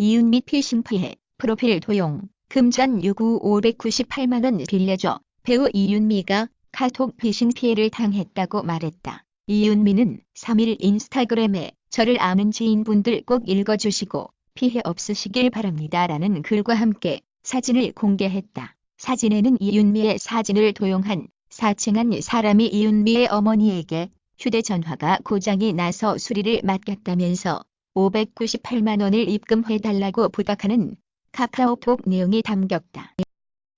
이윤미 피싱 피해, 프로필 도용, 금전 요구 598만 원 빌려줘. 배우 이윤미가 카톡 피싱 피해를 당했다고 말했다. 이윤미는 3일 인스타그램에 저를 아는 지인분들 꼭 읽어주시고 피해 없으시길 바랍니다라는 글과 함께 사진을 공개했다. 사진에는 이윤미의 사진을 도용한 사칭한 사람이 이윤미의 어머니에게 휴대전화가 고장이 나서 수리를 맡겼다면서 598만 원을 입금해달라고 부탁하는 카카오톡 내용이 담겼다.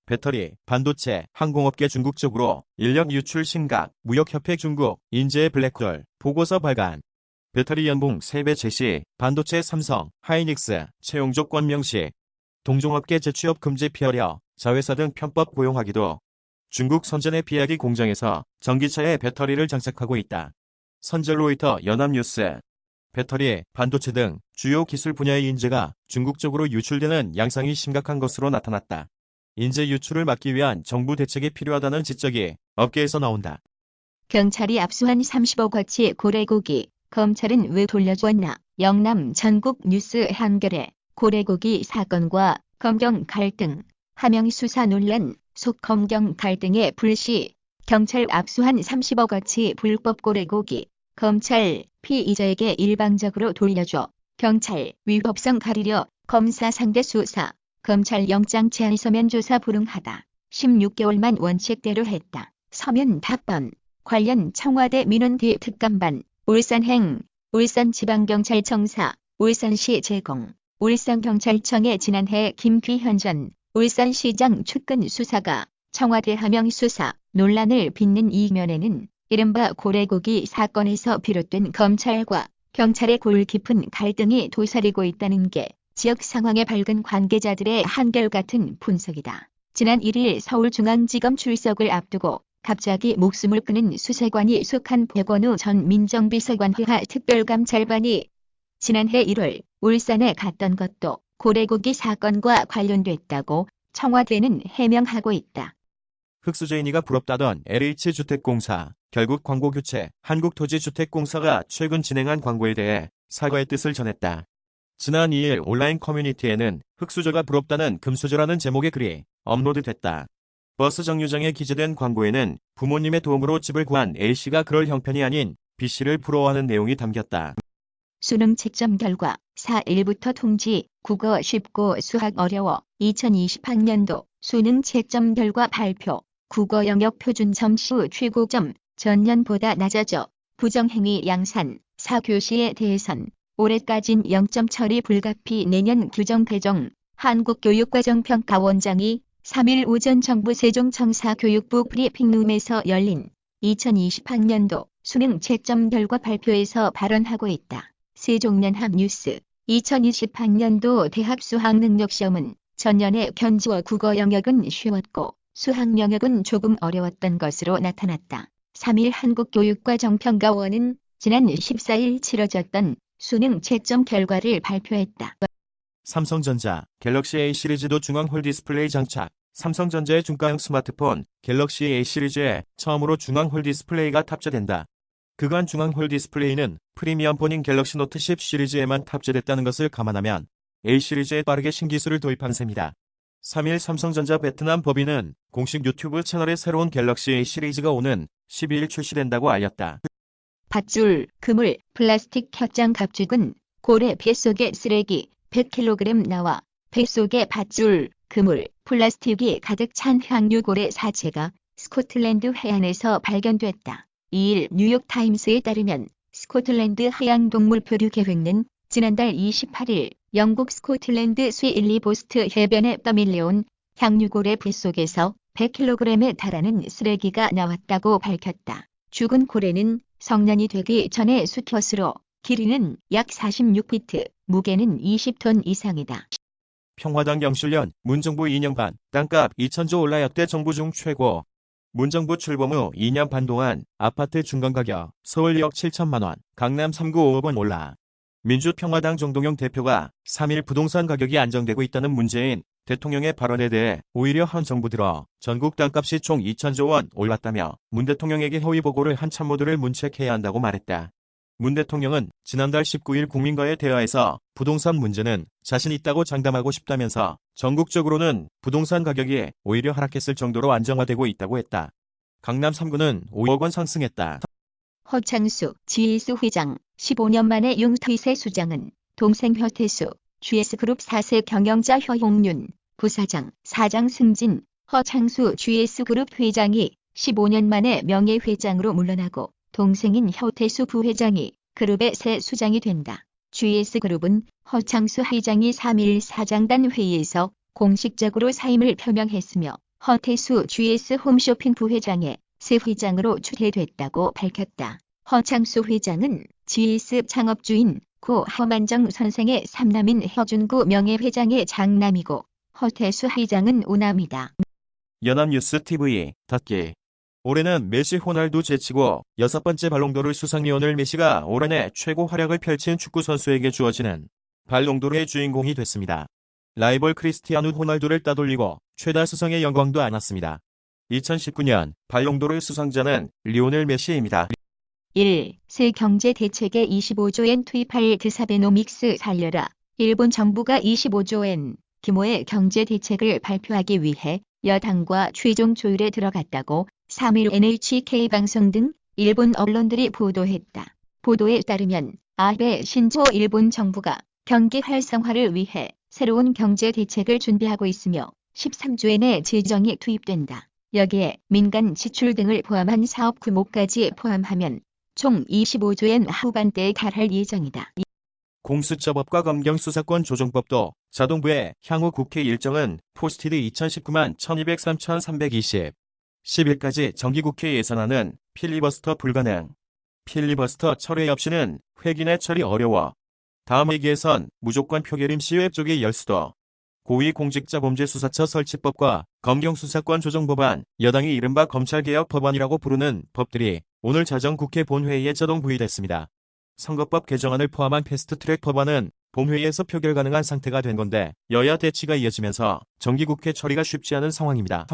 배터리, 반도체, 항공업계 중국 쪽으로 인력 유출 심각, 무역협회 중국, 인재의 블랙홀, 보고서 발간. 배터리 연봉 3배 제시, 반도체 삼성, 하이닉스, 채용 조건 명시. 동종업계 재취업 금지 피하려 자회사 등 편법 고용하기도. 중국 선전의 비약이 공장에서 전기차에 배터리를 장착하고 있다. 선전 로이터 연합뉴스. 배터리, 반도체 등 주요 기술 분야의 인재가 중국 쪽으로 유출되는 양상이 심각한 것으로 나타났다. 인재 유출을 막기 위한 정부 대책이 필요하다는 지적이 업계에서 나온다. 경찰이 압수한 30억 어치 고래고기, 검찰은 왜 돌려주었나? 영남 전국 뉴스 한겨레 고래고기 사건과 검경 갈등, 하명 수사 논란 속 검경 갈등의 불씨, 경찰 압수한 30억 어치 불법 고래고기, 검찰 피의자에게 일방적으로 돌려줘. 경찰 위법성 가리려 검사 상대 수사, 검찰 영장 제한 서면 조사 불응하다. 16개월만 원칙대로 했다. 서면 답변. 관련 청와대 민원 뒤 특감반. 울산행. 울산지방경찰청사. 울산시 제공. 울산경찰청의 지난해 김귀현 전 울산시장 측근 수사가 청와대 하명 수사 논란을 빚는 이면에는 이른바 고래고기 사건에서 비롯된 검찰과 경찰의 골 깊은 갈등이 도사리고 있다는 게 지역 상황에 밝은 관계자들의 한결같은 분석이다. 지난 1일 서울중앙지검 출석을 앞두고 갑자기 목숨을 끊은 수사관이 속한 백원우 전 민정비서관 회하 특별감찰반이 지난해 1월 울산에 갔던 것도 고래고기 사건과 관련됐다고 청와대는 해명하고 있다. 흑수저인이가 부럽다던 LH주택공사, 결국 광고 교체, 한국토지주택공사가 최근 진행한 광고에 대해 사과의 뜻을 전했다. 지난 2일 온라인 커뮤니티에는 흑수저가 부럽다는 금수저라는 제목의 글이 업로드됐다. 버스 정류장에 기재된 광고에는 부모님의 도움으로 집을 구한 A씨가 그럴 형편이 아닌 B씨를 부러워하는 내용이 담겼다. 수능 채점 결과 4일부터 통지, 국어 쉽고 수학 어려워. 2020학년도 수능 채점 결과 발표. 국어 영역 표준점 시 최고점 전년보다 낮아져. 부정행위 양산, 4교시의 대선. 올해까진 0점 처리 불가피 내년 규정 개정. 한국교육과정평가원장이 3일 오전 정부 세종청사교육부 브리핑룸에서 열린 2020학년도 수능 채점 결과 발표에서 발언하고 있다. 세종연합뉴스 2020학년도 대학 수학능력시험은 전년에 견주어 국어 영역은 쉬웠고 수학 영역은 조금 어려웠던 것으로 나타났다. 3일 한국교육과정평가원은 지난 14일 치러졌던 수능 채점 결과를 발표했다. 삼성전자, 갤럭시 A 시리즈도 중앙홀 디스플레이 장착. 삼성전자의 중가형 스마트폰 갤럭시 A 시리즈에 처음으로 중앙홀 디스플레이가 탑재된다. 그간 중앙홀 디스플레이는 프리미엄폰인 갤럭시 노트 10 시리즈에만 탑재됐다는 것을 감안하면 A 시리즈에 빠르게 신기술을 도입한 셈이다. 3일 삼성전자 베트남 법인은 공식 유튜브 채널에 새로운 갤럭시 A 시리즈가 오는 12일 출시된다고 알렸다. 밧줄, 그물, 플라스틱 혈장 갑죽은 고래 뱃속의 쓰레기 100kg 나와 뱃속의 밧줄, 그물, 플라스틱이 가득 찬 향유고래 사체가 스코틀랜드 해안에서 발견됐다. 2일 뉴욕타임스에 따르면 스코틀랜드 해양동물표류계획은 지난달 28일 영국 스코틀랜드 스윌리보스트 해변에 떠밀려온 향유고래 뱃속에서 100kg에 달하는 쓰레기가 나왔다고 밝혔다. 죽은 고래는 성년이 되기 전에 수컷으로 길이는 약 46피트, 무게는 20톤 이상이다. 평화당 경실련 문정부 2년 반, 땅값 2천조 올라 역대 정부 중 최고. 문정부 출범 후 2년 반 동안 아파트 중간가격 서울 2억 7천만 원, 강남 3구 5억 원 올라. 민주평화당 정동영 대표가 3일 부동산 가격이 안정되고 있다는 문재인 대통령의 발언에 대해 오히려 현 정부 들어 전국 땅값이 총 2천조 원 올랐다며 문 대통령에게 허위 보고를 한 참모들을 문책해야 한다고 말했다. 문 대통령은 지난달 19일 국민과의 대화에서 부동산 문제는 자신 있다고 장담하고 싶다면서 전국적으로는 부동산 가격이 오히려 하락했을 정도로 안정화되고 있다고 했다. 강남 3구는 5억 원 상승했다. 허창수 GS 회장 15년 만에 융퇴세 수장은 동생 허태수 GS그룹 4세 경영자 허홍윤 부사장 사장 승진 허창수 GS그룹 회장이 15년 만에 명예회장으로 물러나고 동생인 허태수 부회장이 그룹의 새 수장이 된다. GS그룹은 허창수 회장이 3일 사장단 회의에서 공식적으로 사임을 표명했으며 허태수 GS 홈쇼핑 부회장의 새 회장으로 추대됐다고 밝혔다. 허창수 회장은 GS 창업주인 고 허만정 선생의 삼남인 허준구 명예회장의 장남이고 허태수 회장은 오남이다. 연합뉴스 TV 닫기. 올해는 메시 호날두 제치고 6번째 발롱도르 수상리오넬 메시가 올 한해 최고 활약을 펼친 축구 선수에게 주어지는 발롱도르의 주인공이 됐습니다. 라이벌 크리스티아누 호날두를 따돌리고 최다 수상의 영광도 안았습니다. 2019년 발롱도르 수상자는 리오넬 메시입니다. 1. 새 경제 대책에 25조엔 투입할 드사베노믹스 살려라. 일본 정부가 25조엔 규모의 경제 대책을 발표하기 위해 여당과 최종 조율에 들어갔다고 3일 NHK 방송 등 일본 언론들이 보도했다. 보도에 따르면 아베 신조 일본 정부가 경기 활성화를 위해 새로운 경제 대책을 준비하고 있으며 13조엔의 재정이 투입된다. 여기에 민간 지출 등을 포함한 사업 규모까지 포함하면 총 25조엔 후반대에 달할 예정이다. 공수처법과 검경수사권 조정법도 자동부의 향후 국회 일정은 포스티드 2019만 1203 1320 10일까지 정기국회 예산안은 필리버스터 불가능. 필리버스터 철회 없이는 회기 내 처리 어려워. 다음 회기에선 무조건 표결임 시효 쪽이 열수도. 고위공직자범죄수사처 설치법과 검경수사권 조정법안, 여당이 이른바 검찰개혁 법안이라고 부르는 법들이 오늘 자정국회 본회의에 자동 부의됐습니다. 선거법 개정안을 포함한 패스트트랙 법안은 본회의에서 표결 가능한 상태가 된 건데 여야 대치가 이어지면서 정기국회 처리가 쉽지 않은 상황입니다.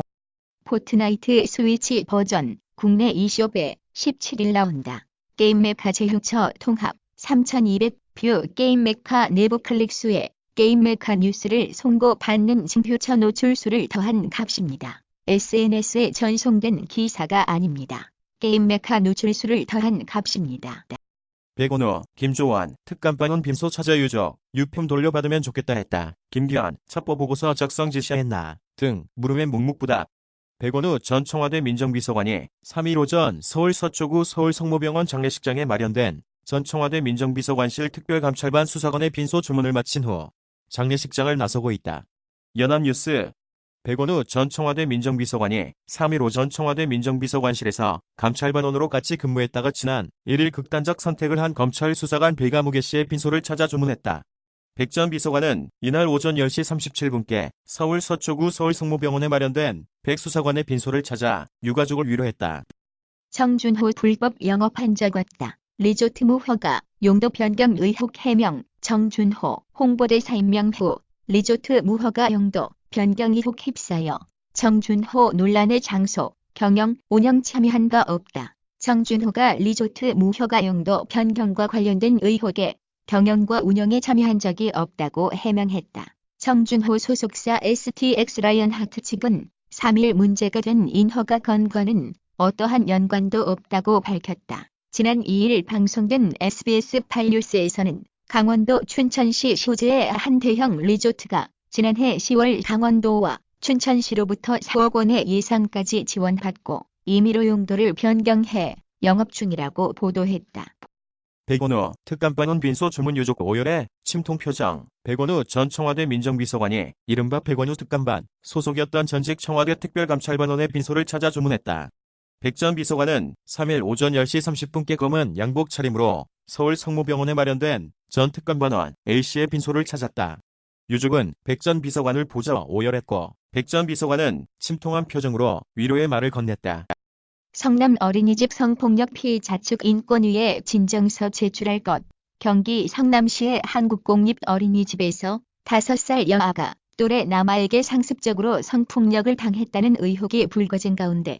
포트나이트 스위치 버전 국내 e숍에 17일 나온다. 게임 메카 제휴처 통합 3200뷰 게임 메카 내부 클릭 수에 게임 메카 뉴스를 송고받는 징표처 노출수를 더한 값입니다. SNS에 전송된 기사가 아닙니다. 게임 메카 노출수를 더한 값입니다. 백원우, 김조원, 특감반원 빈소 찾아 유족, 유품 돌려받으면 좋겠다 했다. 김기현, 첩보보고서 작성 지시했나 등 물음에 묵묵부답. 백원우 전 청와대 민정비서관이 3일 오전 서울 서초구 서울성모병원 장례식장에 마련된 전 청와대 민정비서관실 특별감찰반 수사관의 빈소 주문을 마친 후 장례식장을 나서고 있다. 연합뉴스. 백원우 전 청와대 민정비서관이 3일 오전 청와대 민정비서관실에서 감찰반원으로 같이 근무했다가 지난 1일 극단적 선택을 한 검찰 수사관 백아무개 씨의 빈소를 찾아 주문했다. 백 전 비서관은 이날 오전 10시 37분께 서울 서초구 서울성모병원에 마련된 백 수사관의 빈소를 찾아 유가족을 위로했다. 정준호 불법 영업한 적 없다. 리조트 무허가 용도 변경 의혹 해명. 정준호 홍보대사 임명 후 리조트 무허가 용도 변경 의혹 휩싸여 정준호 논란의 장소, 경영, 운영 참여한 바 없다. 정준호가 리조트 무허가 용도 변경과 관련된 의혹에 경영과 운영에 참여한 적이 없다고 해명했다. 정준호 소속사 STX 라이언하트 측은 3일 문제가 된 인허가 건과는 어떠한 연관도 없다고 밝혔다. 지난 2일 방송된 SBS 8뉴스에서는 강원도 춘천시 소재의 한 대형 리조트가 지난해 10월 강원도와 춘천시로부터 4억 원의 예산까지 지원받고 임의로 용도를 변경해 영업 중이라고 보도했다. 백원우 특감반원 빈소 주문 유족 오열의 침통 표정. 백원우 전 청와대 민정비서관이 이른바 백원우 특감반 소속이었던 전직 청와대 특별감찰반원의 빈소를 찾아 주문했다. 백 전 비서관은 3일 오전 10시 30분께 검은 양복 차림으로 서울 성모병원에 마련된 전 특감반원 A씨의 빈소를 찾았다. 유족은 백 전 비서관을 보자 오열했고 백 전 비서관은 침통한 표정으로 위로의 말을 건넸다. 성남 어린이집 성폭력 피해자 측 인권위에 진정서 제출할 것. 경기 성남시의 한국공립어린이집에서 5살 여아가 또래 남아에게 상습적으로 성폭력을 당했다는 의혹이 불거진 가운데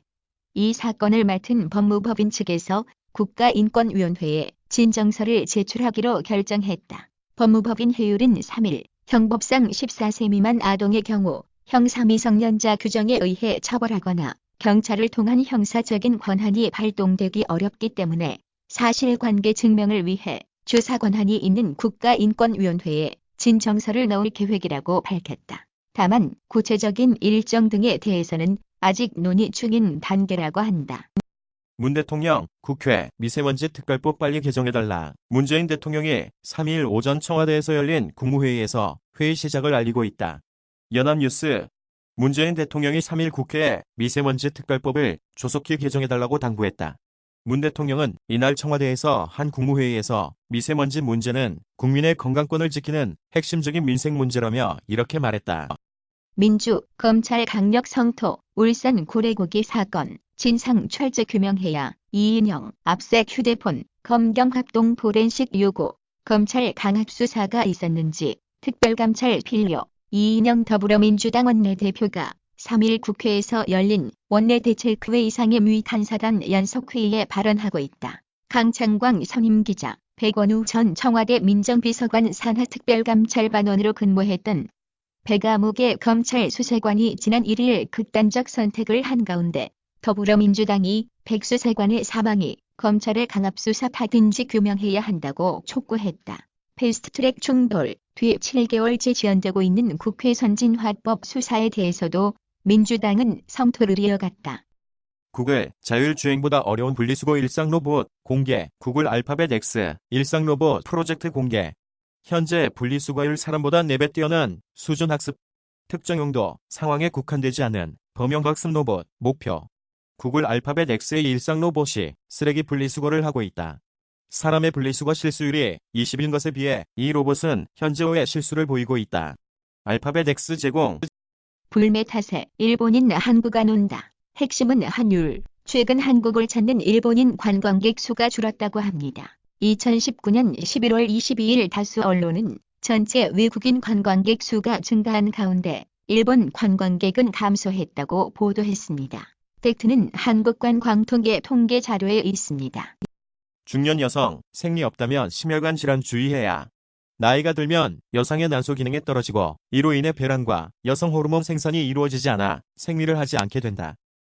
이 사건을 맡은 법무법인 측에서 국가인권위원회에 진정서를 제출하기로 결정했다. 법무법인 회율은 3일 형법상 14세 미만 아동의 경우 형사 미성년자 규정에 의해 처벌하거나 경찰을 통한 형사적인 권한이 발동되기 어렵기 때문에 사실관계 증명을 위해 조사 권한이 있는 국가인권위원회에 진정서를 넣을 계획이라고 밝혔다. 다만 구체적인 일정 등에 대해서는 아직 논의 중인 단계라고 한다. 문 대통령, 국회, 미세먼지 특별법 빨리 개정해달라. 문재인 대통령이 3일 오전 청와대에서 열린 국무회의에서 회의 시작을 알리고 있다. 연합뉴스. 문재인 대통령이 3일 국회에 미세먼지 특별법을 조속히 개정해달라고 당부했다. 문 대통령은 이날 청와대에서 한 국무회의에서 미세먼지 문제는 국민의 건강권을 지키는 핵심적인 민생 문제라며 이렇게 말했다. 민주, 검찰 강력 성토, 울산 고래고기 사건, 진상 철저 규명해야. 이인영, 압색 휴대폰, 검경 합동 포렌식 요구, 검찰 강압 수사가 있었는지, 특별감찰 필요. 이인영 더불어민주당 원내대표가 3일 국회에서 열린 원내대책회의 상임위 탄사단 연석회의에 발언하고 있다. 강창광 선임기자, 백원우 전 청와대 민정비서관 산하특별감찰반원으로 근무했던 백아무개 검찰 수사관이 지난 1일 극단적 선택을 한 가운데 더불어민주당이 백 수사관의 사망이 검찰의 강압수사 파든지 규명해야 한다고 촉구했다. 패스트트랙 충돌 뒤 7개월째 지연되고 있는 국회 선진화법 수사에 대해서도 민주당은 성토를 이어갔다. 구글, 자율주행보다 어려운 분리수거 일상 로봇 공개, 구글 알파벳 X, 일상 로봇 프로젝트 공개. 현재 분리수거율 사람보다 4배 뛰어난 수준 학습, 특정 용도, 상황에 국한되지 않은 범용 학습 로봇, 목표. 구글 알파벳 X의 일상 로봇이 쓰레기 분리수거를 하고 있다. 사람의 분리수거 실수율이 20인 것에 비해 이 로봇은 현재 5의 실수를 보이고 있다. 알파벳 X 제공. 불매 탓에 일본인 한국 안 온다. 핵심은 환율. 최근 한국을 찾는 일본인 관광객 수가 줄었다고 합니다. 2019년 11월 22일 다수 언론은 전체 외국인 관광객 수가 증가한 가운데 일본 관광객은 감소했다고 보도했습니다. 팩트는 한국관광통계 통계 자료에 있습니다. 중년 여성, 생리 없다면 심혈관 질환 주의해야. 나이가 들면 여성의 난소 기능이 떨어지고 이로 인해 배란과 여성 호르몬 생산이 이루어지지 않아 생리를 하지 않게 된다.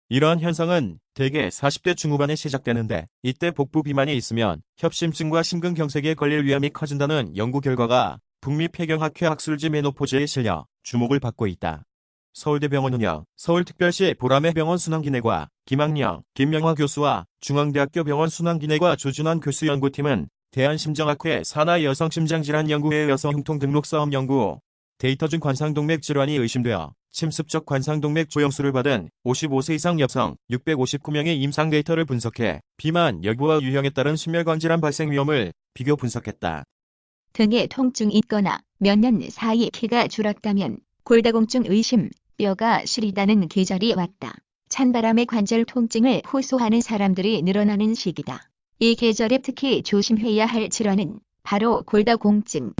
이러한 현상은 대개 40대 중후반에 시작되는데 이때 복부 비만이 있으면 협심증과 심근경색에 걸릴 위험이 커진다는 연구 결과가 북미 폐경학회 학술지 메노포즈에 실려 주목을 받고 있다. 서울대병원 운영, 서울특별시 보라매 병원 순환기내과 김학령, 김명화 교수와 중앙대학교 병원 순환기내과 조준환 교수 연구팀은 대한심정학회 산하 여성심장질환연구회 여성흉통 등록 싸움 연구 데이터 중 관상동맥 질환이 의심되어 침습적 관상동맥 조영수를 받은 55세 이상 여성 659명의 임상 데이터를 분석해 비만 여부와 유형에 따른 심혈관 질환 발생 위험을 비교 분석했다. 등에 통증이 있거나 몇 년 사이 키가 줄었다면 골다공증 의심, 뼈가 시리다는 계절이 왔다. 찬바람의 관절 통증을 호소하는 사람들이 늘어나는 시기다. 이 계절에 특히 조심해야 할 질환은 바로 골다공증.